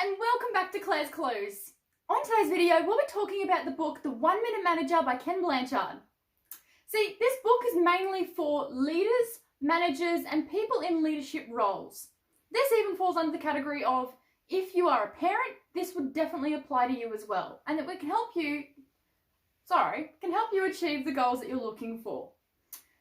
Hi and welcome back to Claire's Clues. On today's video, we'll be talking about the book The 1 Minute Manager by Ken Blanchard. See, this book is mainly for leaders, managers and people in leadership roles. This even falls under the category of if you are a parent, this would definitely apply to you as well, and that it can help you achieve the goals that you're looking for.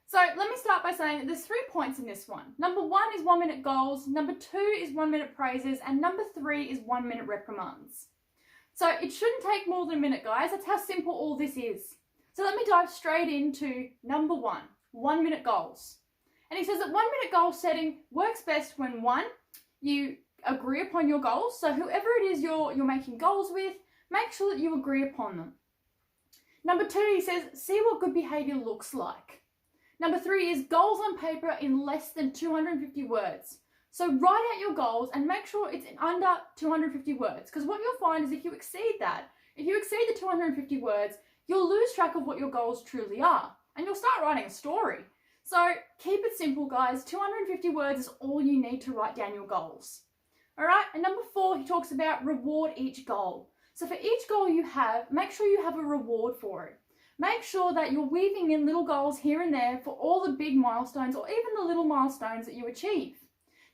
So let me start by saying that there's 3 points in this one. Number 1 is 1 minute goals, number 2 is 1 minute praises, and number 3 is 1 minute reprimands. So it shouldn't take more than a minute, guys. That's how simple all this is. So let me dive straight into number 1, 1 minute goals. And he says that 1 minute goal setting works best when 1, you agree upon your goals. So whoever it is you're making goals with, make sure that you agree upon them. Number 2, he says, see what good behavior looks like. Number 3 is goals on paper in less than 250 words. So write out your goals and make sure it's in under 250 words. Because what you'll find is if you exceed the 250 words, you'll lose track of what your goals truly are. And you'll start writing a story. So keep it simple, guys. 250 words is all you need to write down your goals. All right, and number 4, he talks about reward each goal. So for each goal you have, make sure you have a reward for it. Make sure that you're weaving in little goals here and there for all the big milestones or even the little milestones that you achieve.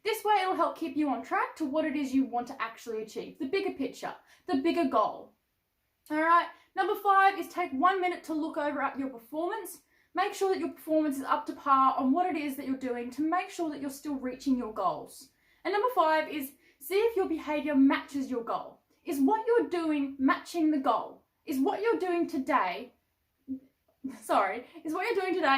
This way it'll help keep you on track to what it is you want to actually achieve, the bigger picture, the bigger goal. All right, number 5 is take 1 minute to look over at your performance. Make sure that your performance is up to par on what it is that you're doing to make sure that you're still reaching your goals. And number 5 is see if your behavior matches your goal. Is what you're doing matching the goal? Is what you're doing today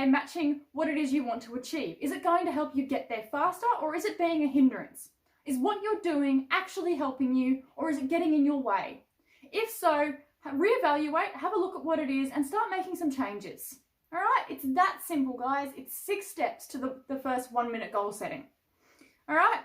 matching what it is you want to achieve? Is it going to help you get there faster, or is it being a hindrance? Is what you're doing actually helping you, or is it getting in your way? If so, reevaluate, have a look at what it is, and start making some changes. All right, it's that simple, guys. It's 6 steps to the first 1 minute goal setting. All right,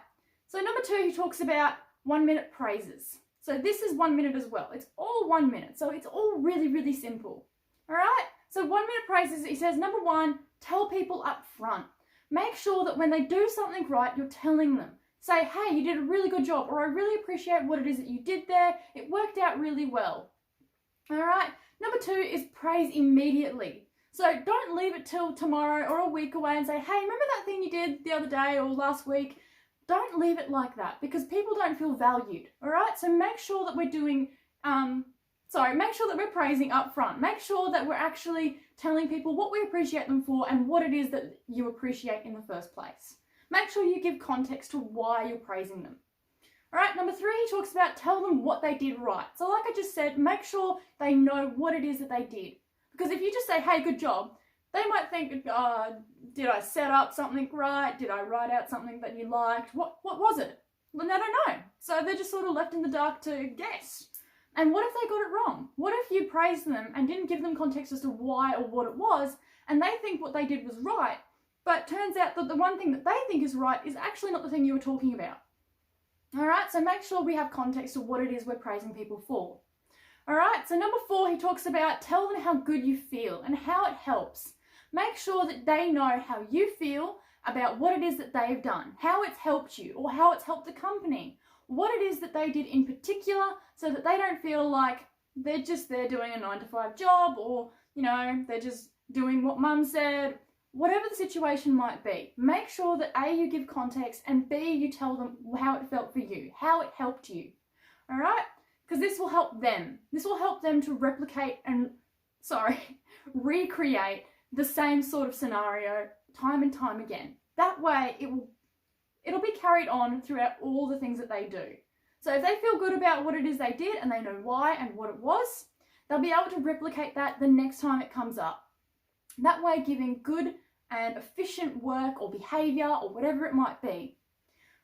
so number 2, he talks about 1 minute praises. So this is 1 minute as well. It's all 1 minute, so it's all really, really simple. All right, so 1 minute praises, he says, number 1, tell people up front. Make sure that when they do something right, you're telling them. Say, hey, you did a really good job, or I really appreciate what it is that you did there. It worked out really well. All right, number 2 is praise immediately. So don't leave it till tomorrow or a week away and say, hey, remember that thing you did the other day or last week? Don't leave it like that because people don't feel valued. All right, so make sure that we're doing make sure that we're praising up front. Make sure that we're actually telling people what we appreciate them for and what it is that you appreciate in the first place. Make sure you give context to why you're praising them. All right, number 3, he talks about tell them what they did right. So like I just said, make sure they know what it is that they did. Because if you just say, hey, good job, they might think, did I set up something right? Did I write out something that you liked? What was it? Well, they don't know. So they're just sort of left in the dark to guess. And what if they got it wrong? What if you praised them and didn't give them context as to why or what it was, and they think what they did was right, but turns out that the one thing that they think is right is actually not the thing you were talking about. All right, so make sure we have context of what it is we're praising people for. All right, so number 4, he talks about tell them how good you feel and how it helps. Make sure that they know how you feel about what it is that they've done, how it's helped you or how it's helped the company, what it is that they did in particular so that they don't feel like they're just there doing a 9-to-5 job or, they're just doing what mum said, whatever the situation might be. Make sure that A, you give context and B, you tell them how it felt for you, how it helped you. All right? Because this will help them. This will help them to recreate the same sort of scenario time and time again. That way, it'll be carried on throughout all the things that they do. So if they feel good about what it is they did and they know why and what it was, they'll be able to replicate that the next time it comes up. That way, giving good and efficient work or behavior or whatever it might be.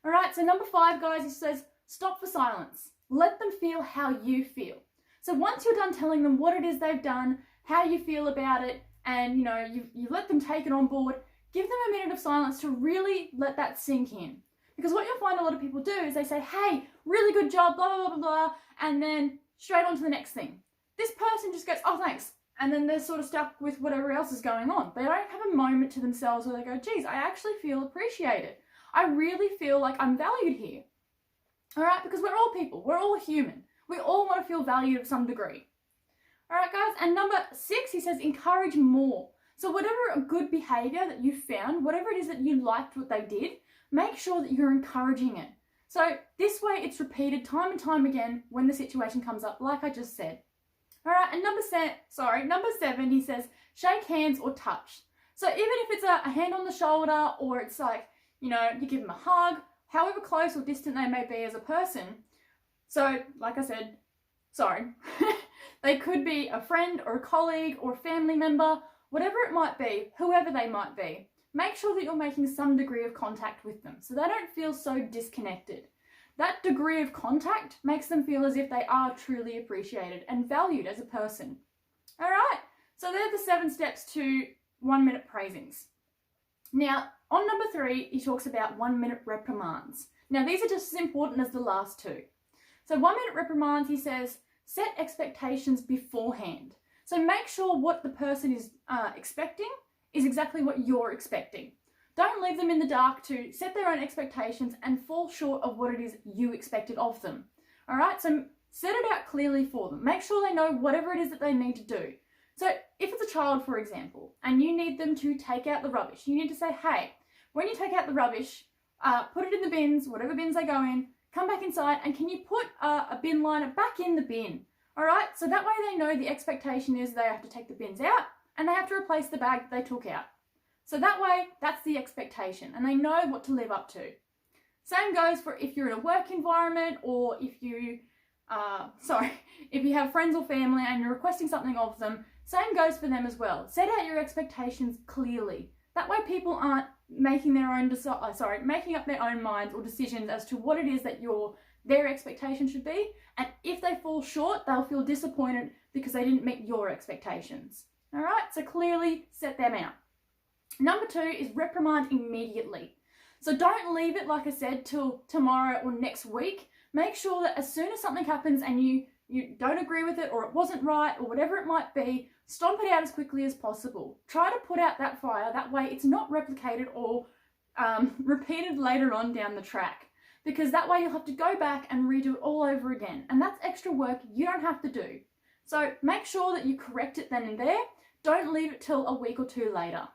All right, so number 5, guys, he says, stop for silence. Let them feel how you feel. So once you're done telling them what it is they've done, how you feel about it, and you let them take it on board, give them a minute of silence to really let that sink in. Because what you'll find a lot of people do is they say, hey, really good job, blah, blah, blah, blah, and then straight on to the next thing. This person just goes, oh, thanks. And then they're sort of stuck with whatever else is going on. They don't have a moment to themselves where they go, geez, I actually feel appreciated. I really feel like I'm valued here. All right, because we're all people, we're all human. We all want to feel valued to some degree. All right, guys, and number 6, he says encourage more. So whatever a good behavior that you found, whatever it is that you liked what they did, make sure that you're encouraging it. So this way it's repeated time and time again when the situation comes up, like I just said. All right, and number 7, he says shake hands or touch. So even if it's a hand on the shoulder, or it's like, you give them a hug, however close or distant they may be as a person. So like I said, they could be a friend or a colleague or a family member, whatever it might be, whoever they might be. Make sure that you're making some degree of contact with them so they don't feel so disconnected. That degree of contact makes them feel as if they are truly appreciated and valued as a person. All right, so they're the 7 steps to 1-minute praisings. Now, on number 3, he talks about 1-minute reprimands. Now, these are just as important as the last 2. So 1-minute reprimands, he says, set expectations beforehand. So make sure what the person is expecting is exactly what you're expecting. Don't leave them in the dark to set their own expectations and fall short of what it is you expected of them. All right, so set it out clearly for them. Make sure they know whatever it is that they need to do. So if it's a child, for example, and you need them to take out the rubbish, you need to say, hey, when you take out the rubbish, put it in the bins, whatever bins they go in, come back inside, and can you put a bin liner back in the bin? All right, so that way they know the expectation is they have to take the bins out and they have to replace the bag that they took out. So that way, that's the expectation, and they know what to live up to. Same goes for if you're in a work environment, or if you have friends or family and you're requesting something of them, same goes for them as well. Set out your expectations clearly. That way people aren't making up their own minds or decisions as to what it is that their expectation should be. And if they fall short, they'll feel disappointed because they didn't meet your expectations. All right, so clearly set them out. Number 2 is reprimand immediately. So don't leave it, like I said, till tomorrow or next week. Make sure that as soon as something happens and you don't agree with it, or it wasn't right, or whatever it might be, stomp it out as quickly as possible. Try to put out that fire. That way it's not replicated or repeated later on down the track. Because that way you'll have to go back and redo it all over again. And that's extra work you don't have to do. So make sure that you correct it then and there. Don't leave it till a week or 2 later.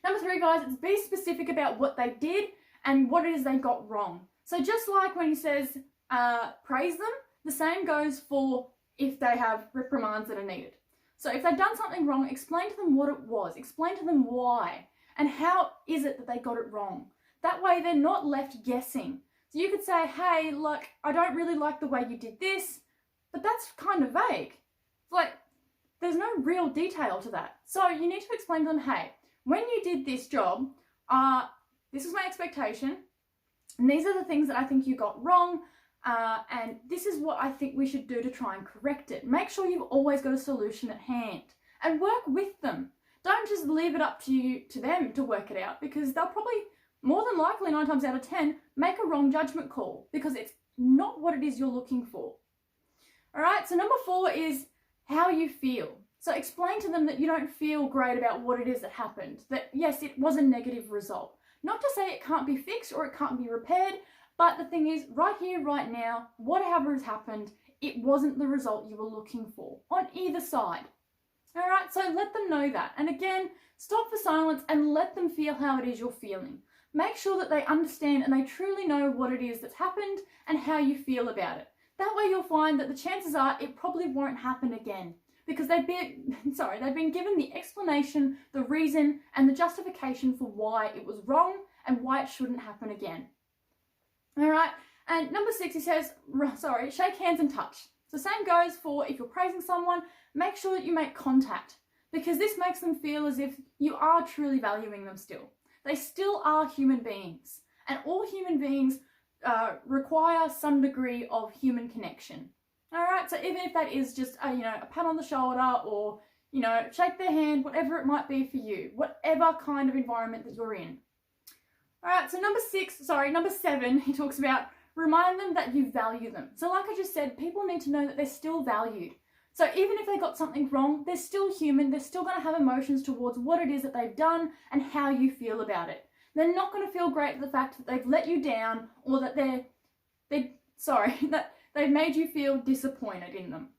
Number 3, guys, is be specific about what they did and what it is they got wrong. So just like when he says praise them, the same goes for if they have reprimands that are needed. So if they've done something wrong, explain to them what it was. Explain to them why and how is it that they got it wrong. That way they're not left guessing. So you could say, hey, look, I don't really like the way you did this, but that's kind of vague. It's like, there's no real detail to that. So you need to explain to them, hey, when you did this job, this was my expectation, and these are the things that I think you got wrong, and this is what I think we should do to try and correct it. Make sure you've always got a solution at hand, and work with them. Don't just leave it up to them to work it out, because they'll probably, more than likely 9 times out of 10, make a wrong judgment call, because it's not what it is you're looking for. All right, so number 4 is how you feel. So explain to them that you don't feel great about what it is that happened, that yes, it was a negative result. Not to say it can't be fixed or it can't be repaired, but the thing is, right here, right now, whatever has happened, it wasn't the result you were looking for on either side. All right, so let them know that. And again, stop for silence and let them feel how it is you're feeling. Make sure that they understand and they truly know what it is that's happened and how you feel about it. That way you'll find that the chances are it probably won't happen again, because they've been given the explanation, the reason, and the justification for why it was wrong and why it shouldn't happen again. All right, and number 6, he says, shake hands and touch. So same goes for if you're praising someone, make sure that you make contact, because this makes them feel as if you are truly valuing them still. They still are human beings, and all human beings require some degree of human connection. All right, so even if that is just a pat on the shoulder, or shake their hand, whatever it might be for you, whatever kind of environment that you're in. All right, so number 7, he talks about remind them that you value them. So like I just said, people need to know that they're still valued. So even if they got something wrong, they're still human. They're still going to have emotions towards what it is that they've done and how you feel about it. They're not going to feel great at the fact that they've let you down, or that they're that they've made you feel disappointed in them.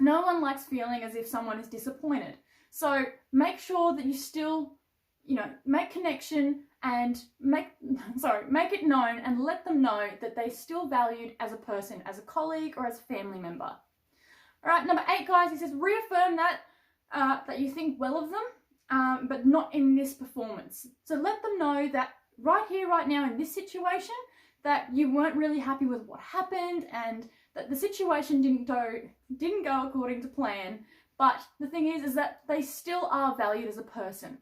No one likes feeling as if someone is disappointed. So make sure that you still, make connection and make it known and let them know that they're still valued as a person, as a colleague, or as a family member. All right, number 8, guys, he says reaffirm that you think well of them, but not in this performance. So let them know that right here, right now, in this situation, that you weren't really happy with what happened and that the situation didn't go according to plan. But the thing is that they still are valued as a person.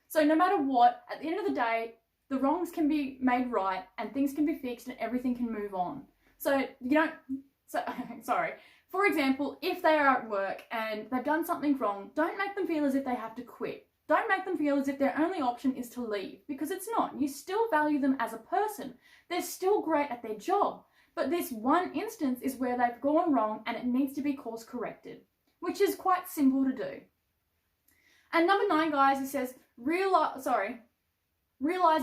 So no matter what, at the end of the day, the wrongs can be made right and things can be fixed and everything can move on. For example, if they are at work and they've done something wrong, don't make them feel as if they have to quit. Don't make them feel as if their only option is to leave, because it's not. You still value them as a person. They're still great at their job. But this one instance is where they've gone wrong and it needs to be course corrected, which is quite simple to do. And number 9, guys, he says, realize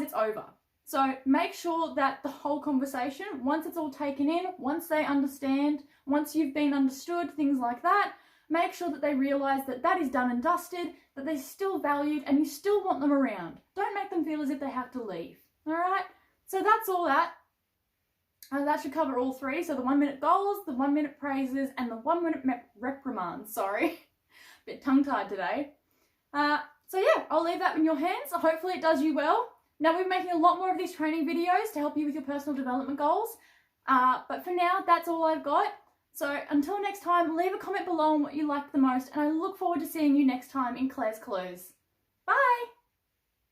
it's over. So make sure that the whole conversation, once it's all taken in, once they understand, once you've been understood, things like that, make sure that they realize that that is done and dusted, that they're still valued and you still want them around. Don't make them feel as if they have to leave. All right? So that's all that. That should cover all 3. So the 1-minute goals, the 1-minute praises, and the 1-minute reprimands. Sorry. Bit tongue-tied today. So yeah, I'll leave that in your hands. Hopefully it does you well. Now we're making a lot more of these training videos to help you with your personal development goals. But for now, that's all I've got. So until next time, leave a comment below on what you liked the most, and I look forward to seeing you next time in Claire's Clues. Bye!